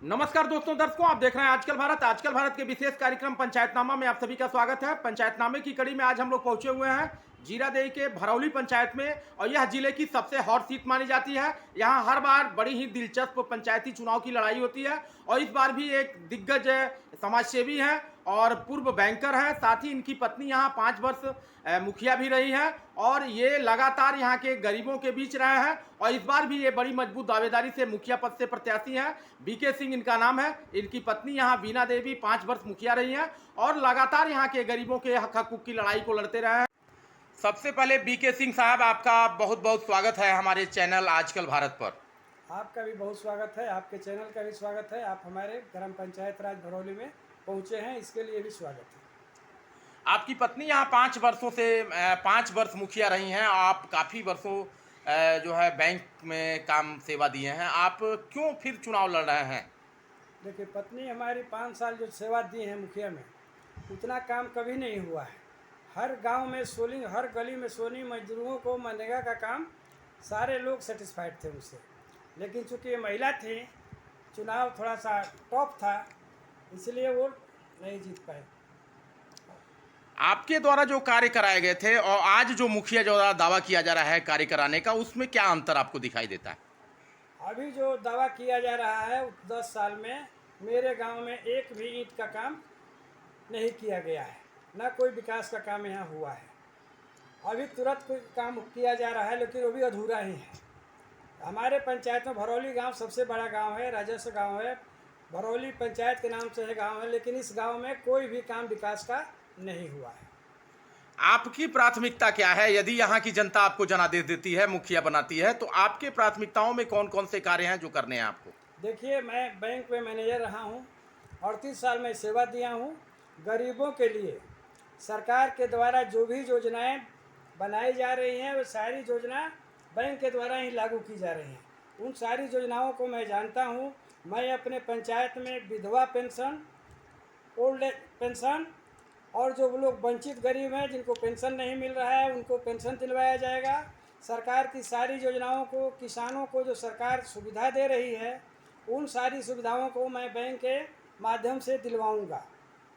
नमस्कार दोस्तों, दर्शकों, आप देख रहे हैं आजकल भारत। आजकल भारत के विशेष कार्यक्रम पंचायतनामा में आप सभी का स्वागत है। पंचायतनामे की कड़ी में आज हम लोग पहुंचे हुए हैं जीरादेई के भरौली पंचायत में, और यह जिले की सबसे हॉट सीट मानी जाती है। यहां हर बार बड़ी ही दिलचस्प पंचायती चुनाव की लड़ाई होती है, और इस बार भी एक दिग्गज समाजसेवी हैं और पूर्व बैंकर हैं। साथ ही इनकी पत्नी यहां 5 वर्ष मुखिया भी रही हैं, और ये लगातार यहाँ के गरीबों के बीच रहे हैं। और इस बार भी ये बड़ी मजबूत दावेदारी से मुखिया पद से प्रत्याशी हैं। बीके सिंह इनका नाम है। इनकी पत्नी यहाँ बीना देवी 5 वर्ष मुखिया रही हैं, और लगातार यहाँ के गरीबों के हक हकूक की लड़ाई को लड़ते रहे हैं। सबसे पहले बीके सिंह साहब, आपका बहुत बहुत स्वागत है हमारे चैनल आजकल भारत पर। आपका भी बहुत स्वागत है, आपके चैनल का भी स्वागत है। आप हमारे ग्राम पंचायत राज भरौली में पहुंचे हैं, इसके लिए भी स्वागत है। आपकी पत्नी यहाँ 5 वर्षों से 5 वर्ष मुखिया रही हैं। आप काफ़ी वर्षों जो है बैंक में काम सेवा दिए हैं। आप क्यों फिर चुनाव लड़ रहे हैं? देखिए, पत्नी हमारी 5 साल जो सेवा दी है मुखिया में, उतना काम कभी नहीं हुआ है। हर गांव में सोलिंग, हर गली में सोनी मजदूरों को मनरेगा का काम, सारे लोग सेटिस्फाइड थे उससे। लेकिन चूँकि ये महिला थी, चुनाव थोड़ा सा टफ था, इसलिए वो नहीं जीत पाए। आपके द्वारा जो कार्य कराए गए थे और आज जो मुखिया जो दावा किया जा रहा है कार्य कराने का, उसमें क्या अंतर आपको दिखाई देता है? अभी जो दावा किया जा रहा है, 10 साल में मेरे गांव में एक भी ईंट का काम नहीं किया गया है, ना कोई विकास का काम यहाँ हुआ है। अभी तुरंत कोई काम किया जा रहा है, लेकिन वो भी अधूरा ही है। हमारे पंचायत में भरौली गांव सबसे बड़ा गांव है, राजस्व गांव है, भरौली पंचायत के नाम से है गांव है, लेकिन इस गांव में कोई भी काम विकास का नहीं हुआ है। आपकी प्राथमिकता क्या है? यदि यहाँ की जनता आपको जनादेश देती है, मुखिया बनाती है, तो आपके प्राथमिकताओं में कौन कौन से कार्य हैं जो करने हैं आपको? देखिए, मैं बैंक में मैनेजर रहा हूँ, 38 साल में सेवा दिया हूँ। गरीबों के लिए सरकार के द्वारा जो भी योजनाएं बनाई जा रही हैं, वो सारी योजना बैंक के द्वारा ही लागू की जा रही हैं। उन सारी योजनाओं को मैं जानता हूँ। मैं अपने पंचायत में विधवा पेंशन, ओल्ड एज पेंशन, और जो लोग वंचित गरीब हैं जिनको पेंशन नहीं मिल रहा है, उनको पेंशन दिलवाया जाएगा। सरकार की सारी योजनाओं को, किसानों को जो सरकार सुविधा दे रही है, उन सारी सुविधाओं को मैं बैंक के माध्यम से दिलवाऊंगा।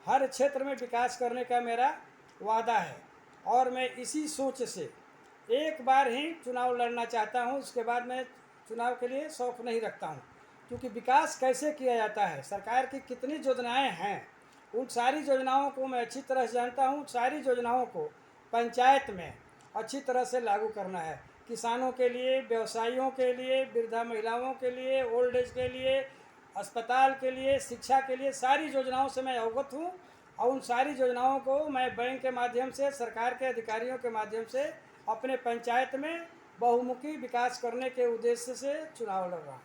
हर क्षेत्र में विकास करने का मेरा वादा है, और मैं इसी सोच से एक बार ही चुनाव लड़ना चाहता हूं। उसके बाद मैं चुनाव के लिए शौक नहीं रखता हूं, क्योंकि विकास कैसे किया जाता है, सरकार की कितनी योजनाएं हैं, उन सारी योजनाओं को मैं अच्छी तरह से जानता हूँ। सारी योजनाओं को पंचायत में अच्छी तरह से लागू करना है। किसानों के लिए, व्यवसायियों के लिए, वृद्धा महिलाओं के लिए, ओल्ड एज के लिए, अस्पताल के लिए, शिक्षा के लिए, सारी योजनाओं से मैं अवगत हूँ। और उन सारी योजनाओं को मैं बैंक के माध्यम से, सरकार के अधिकारियों के माध्यम से अपने पंचायत में बहुमुखी विकास करने के उद्देश्य से चुनाव लड़ रहा हूँ।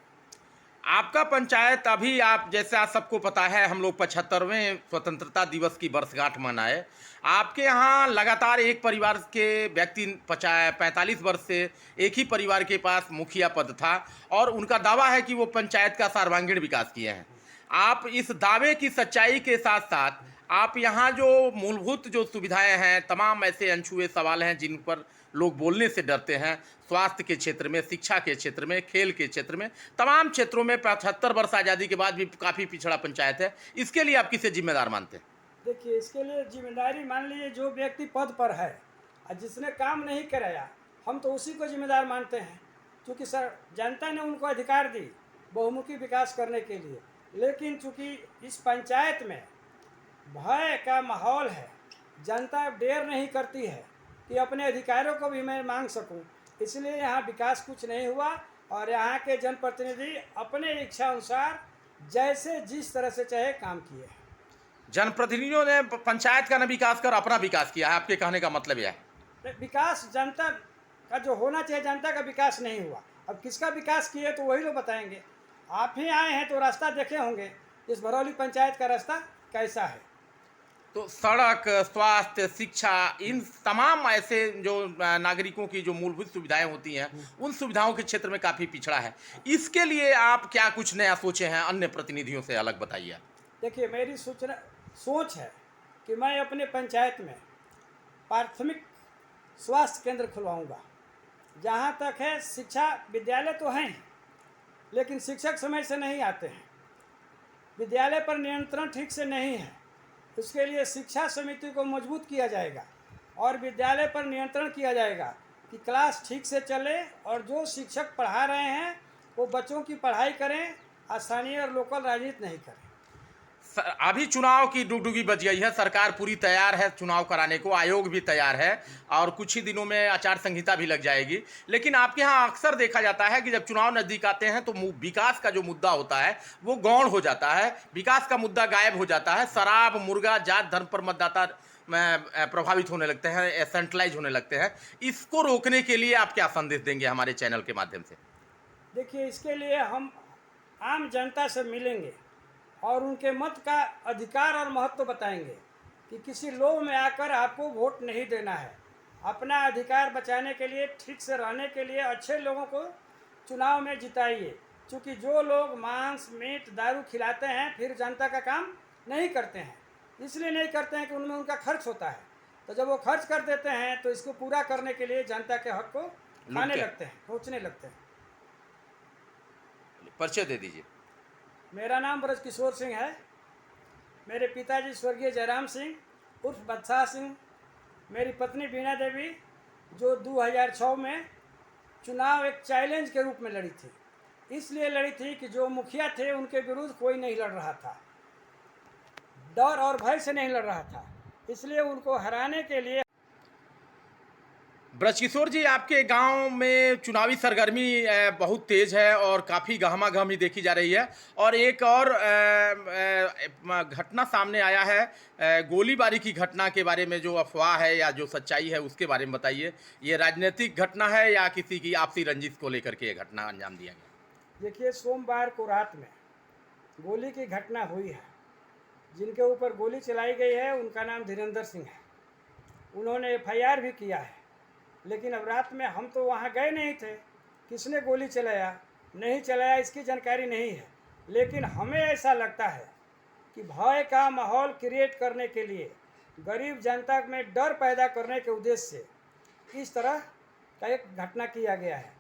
आपका पंचायत अभी, आप जैसे आज सबको पता है, हम लोग 75वें स्वतंत्रता दिवस की वर्षगांठ मनाए। आपके यहाँ लगातार एक परिवार के व्यक्ति 45 वर्ष से एक ही परिवार के पास मुखिया पद था, और उनका दावा है कि वो पंचायत का सर्वांगीण विकास किए हैं। आप इस दावे की सच्चाई के साथ साथ आप यहाँ जो मूलभूत जो सुविधाएं हैं, तमाम ऐसे अनछुए सवाल हैं जिन पर लोग बोलने से डरते हैं। स्वास्थ्य के क्षेत्र में, शिक्षा के क्षेत्र में, खेल के क्षेत्र में, तमाम क्षेत्रों में 75 वर्ष आज़ादी के बाद भी काफ़ी पिछड़ा पंचायत है। इसके लिए आप किसे जिम्मेदार मानते हैं? देखिए, इसके लिए जिम्मेदारी मान लीजिए जो व्यक्ति पद पर है और जिसने काम नहीं कराया, हम तो उसी को जिम्मेदार मानते हैं, क्योंकि सर जनता ने उनको अधिकार दी बहुमुखी विकास करने के लिए। लेकिन चूँकि इस पंचायत में भय का माहौल है, जनता डेयर नहीं करती है कि अपने अधिकारों को भी मैं मांग सकूं, इसलिए यहाँ विकास कुछ नहीं हुआ। और यहाँ के जनप्रतिनिधि अपने इच्छा अनुसार जैसे जिस तरह से चाहे काम किए हैं। जनप्रतिनिधियों ने पंचायत का न विकास कर अपना विकास किया है, आपके कहने का मतलब यह है? विकास जनता का जो होना चाहिए, जनता का विकास नहीं हुआ। अब किसका विकास किए तो वही लोग बताएंगे। आप ही आए हैं तो रास्ता देखे होंगे, इस भरौली पंचायत का रास्ता कैसा है। तो सड़क, स्वास्थ्य, शिक्षा, इन तमाम ऐसे जो नागरिकों की जो मूलभूत सुविधाएं होती हैं, उन सुविधाओं के क्षेत्र में काफ़ी पिछड़ा है। इसके लिए आप क्या कुछ नया सोचे हैं? अन्य प्रतिनिधियों से अलग बताइए। देखिए, मेरी सोच है कि मैं अपने पंचायत में प्राथमिक स्वास्थ्य केंद्र खुलवाऊंगा। जहाँ तक है, शिक्षा विद्यालय तो हैं, लेकिन शिक्षक समय से नहीं आते हैं। विद्यालय पर नियंत्रण ठीक से नहीं है। उसके लिए शिक्षा समिति को मजबूत किया जाएगा और विद्यालय पर नियंत्रण किया जाएगा कि क्लास ठीक से चले और जो शिक्षक पढ़ा रहे हैं वो बच्चों की पढ़ाई करें, स्थानीय और लोकल राजनीति नहीं करें। अभी चुनाव की डुगडुगी बज गई है, सरकार पूरी तैयार है चुनाव कराने को, आयोग भी तैयार है और कुछ ही दिनों में आचार संहिता भी लग जाएगी। लेकिन आपके यहाँ अक्सर देखा जाता है कि जब चुनाव नजदीक आते हैं तो विकास का जो मुद्दा होता है वो गौण हो जाता है, विकास का मुद्दा गायब हो जाता है। शराब, मुर्गा, जात धर्म पर मतदाता प्रभावित होने लगते हैं, सेंट्रलाइज होने लगते हैं। इसको रोकने के लिए आप क्या संदेश देंगे हमारे चैनल के माध्यम से? देखिए, इसके लिए हम आम जनता से मिलेंगे और उनके मत का अधिकार और महत्व बताएंगे कि किसी लोभ में आकर आपको वोट नहीं देना है। अपना अधिकार बचाने के लिए, ठीक से रहने के लिए अच्छे लोगों को चुनाव में जिताइए। क्योंकि जो लोग मांस, मीट, दारू खिलाते हैं फिर जनता का काम नहीं करते हैं। इसलिए नहीं करते हैं कि उनमें उनका खर्च होता है, तो जब वो खर्च कर देते हैं तो इसको पूरा करने के लिए जनता के हक को खाने लगते हैं, सोचने लगते हैं। परिचय दे दीजिए। मेरा नाम ब्रजकिशोर सिंह है। मेरे पिताजी स्वर्गीय जयराम सिंह उर्फ बदशाह सिंह, मेरी पत्नी बीना देवी, जो 2006 में चुनाव एक चैलेंज के रूप में लड़ी थी। इसलिए लड़ी थी कि जो मुखिया थे उनके विरुद्ध कोई नहीं लड़ रहा था, डर और भय से नहीं लड़ रहा था, इसलिए उनको हराने के लिए। ब्रजकिशोर जी, आपके गांव में चुनावी सरगर्मी बहुत तेज है और काफ़ी गहमागहमी देखी जा रही है। और एक और घटना सामने आया है, गोलीबारी की घटना के बारे में जो अफवाह है या जो सच्चाई है उसके बारे में बताइए। ये राजनीतिक घटना है या किसी की आपसी रंजिश को लेकर के ये घटना अंजाम दिया गया? देखिए, सोमवार को रात में गोली की घटना हुई है। जिनके ऊपर गोली चलाई गई है उनका नाम धीरेंद्र सिंह है। उन्होंने FIR भी किया है। लेकिन अब रात में हम तो वहाँ गए नहीं थे, किसने गोली चलाया नहीं चलाया इसकी जानकारी नहीं है। लेकिन हमें ऐसा लगता है कि भय का माहौल क्रिएट करने के लिए, गरीब जनता में डर पैदा करने के उद्देश्य से इस तरह का एक घटना किया गया है।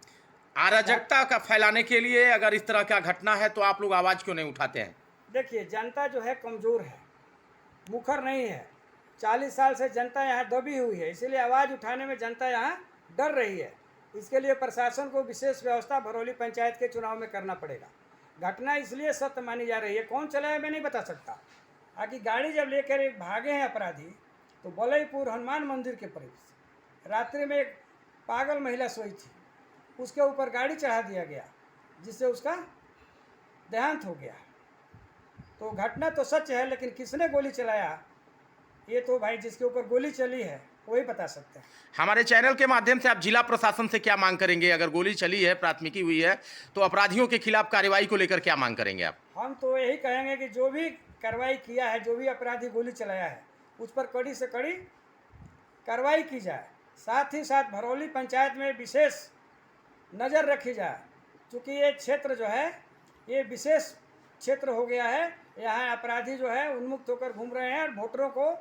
अराजकता का फैलाने के लिए अगर इस तरह का घटना है तो आप लोग आवाज़ क्यों नहीं उठाते हैं? देखिए, जनता जो है कमज़ोर है, मुखर नहीं है। 40 साल से जनता यहाँ दबी हुई है, इसीलिए आवाज़ उठाने में जनता यहाँ डर रही है। इसके लिए प्रशासन को विशेष व्यवस्था भरौली पंचायत के चुनाव में करना पड़ेगा। घटना इसलिए सत्य मानी जा रही है, कौन चलाया मैं नहीं बता सकता। आखिर गाड़ी जब लेकर भागे हैं अपराधी तो बलईपुर हनुमान मंदिर के परिसर रात्रि में एक पागल महिला सोई थी, उसके ऊपर गाड़ी चढ़ा दिया गया जिससे उसका देहांत हो गया। तो घटना तो सच है, लेकिन किसने गोली चलाया ये तो भाई जिसके ऊपर गोली चली है वही बता सकते हैं। हमारे चैनल के माध्यम से आप जिला प्रशासन से क्या मांग करेंगे? अगर गोली चली है, प्राथमिकी हुई है, तो अपराधियों के खिलाफ कार्रवाई को लेकर क्या मांग करेंगे आप? हम तो यही कहेंगे कि जो भी कार्रवाई किया है, जो भी अपराधी गोली चलाया है, उस पर कड़ी से कड़ी कार्रवाई की जाए। साथ ही साथ भरौली पंचायत में विशेष नज़र रखी जाए, क्योंकि ये क्षेत्र जो है ये विशेष क्षेत्र हो गया है। यहाँ अपराधी जो है उन्मुक्त होकर घूम रहे हैं और वोटरों को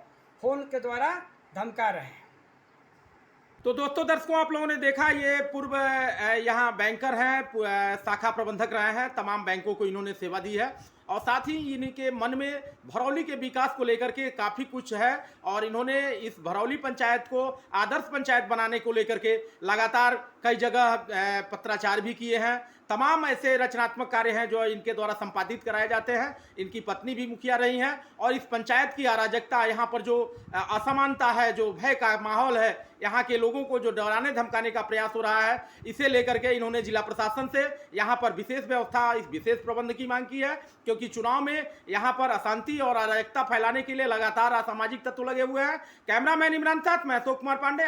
फोन के द्वारा धमका रहे हैं। तो दोस्तों, दर्शकों, आप लोगों ने देखा, ये पूर्व यहाँ बैंकर हैं, शाखा प्रबंधक रहे हैं, तमाम बैंकों को इन्होंने सेवा दी है और साथ ही इनके मन में भरौली के विकास को लेकर के काफ़ी कुछ है और इन्होंने इस भरौली पंचायत को आदर्श पंचायत बनाने को लेकर के लगातार कई जगह पत्राचार भी किए हैं। तमाम ऐसे रचनात्मक कार्य हैं जो इनके द्वारा संपादित कराए जाते हैं। इनकी पत्नी भी मुखिया रही हैं और इस पंचायत की अराजकता, यहाँ पर जो असमानता है, जो भय का माहौल है, यहाँ के लोगों को जो डराने धमकाने का प्रयास हो रहा है, इसे लेकर के इन्होंने जिला प्रशासन से यहाँ पर विशेष व्यवस्था, इस विशेष प्रबंध की मांग की है। क्योंकि चुनाव में यहाँ पर अशांति और अराजकता फैलाने के लिए लगातार असामाजिक तत्व लगे हुए हैं। कैमरामैन इमरान साथ मैं अशोक कुमार पांडे।